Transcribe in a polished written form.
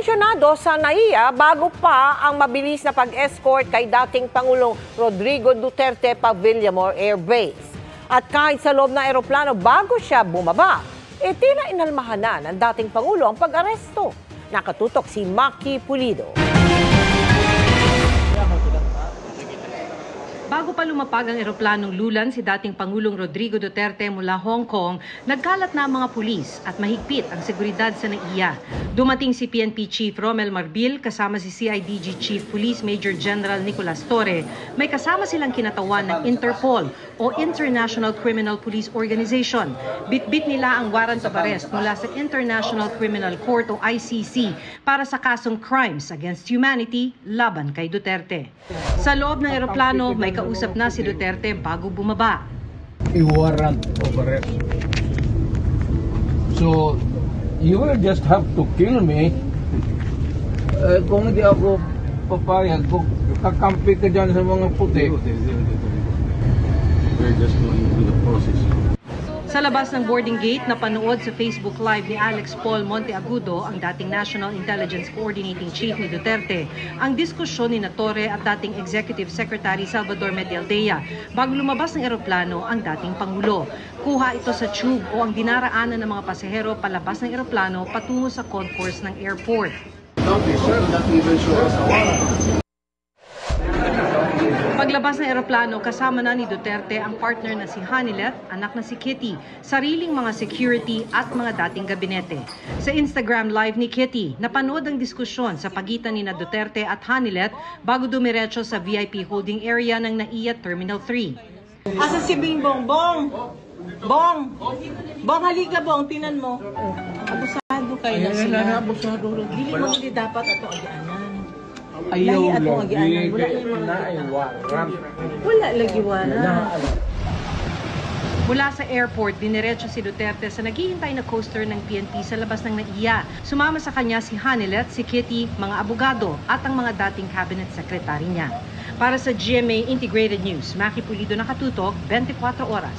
Tensyonado sa NAIA bago pa ang mabilis na pag-escort kay dating Pangulong Rodrigo Duterte pa Villamor Air Base. At kahit sa loob ng eroplano bago siya bumaba, tila inalmahan na ng dating Pangulo ang pag-aresto. Nakatutok si Maki Pulido. Bago pa lumapag ang eroplanong lulan si dating Pangulong Rodrigo Duterte mula Hong Kong, nagkalat na ang mga pulis at mahigpit ang seguridad sa NAIA. Dumating si PNP Chief Romel Marbil kasama si CIDG Chief Police Major General Nicolas Torre. May kasama silang kinatawan ng Interpol o International Criminal Police Organization. Bitbit nila ang warrant of arrest mula sa International Criminal Court o ICC para sa kasong crimes against humanity laban kay Duterte. Sa loob ng eroplano, may kausap na si Duterte bago bumaba. Warrant of arrest. So, you will just have to kill me. Kung hindi ako papayag, kung kakampi ka dyan sa mga puti. We're just going through the process. Sa labas ng boarding gate, napanood sa Facebook Live ni Alex Paul Monteagudo, ang dating National Intelligence Coordinating Chief ni Duterte, ang diskusyon ni Torre at dating Executive Secretary Salvador Medialdea bago lumabas ng eroplano ang dating Pangulo. Kuha ito sa tube o ang dinaraanan ng mga pasahero palabas ng eroplano patungo sa concourse ng airport. Paglabas ng eroplano, kasama na ni Duterte ang partner na si Hanilet, anak na si Kitty, sariling mga security at mga dating gabinete. Sa Instagram Live ni Kitty, napanood ang diskusyon sa pagitan ni Duterte at Hanilet bago dumiretso sa VIP holding area ng NAIA Terminal 3. Asa si Bingbong? Bong! Bong! Bong, halika Bong, tinan mo. Abusado kayo na sila. Dili mo hindi dapat ato agianan. Ayaw lagi. Wala lagi warrant. Mula sa airport, diniretso si Duterte sa naghihintay na coaster ng PNP sa labas ng NAIA. Sumama sa kanya si Hanilet, si Kitty, mga abogado at ang mga dating cabinet secretary niya. Para sa GMA Integrated News, Maki Pulido, nakatutok, 24 oras.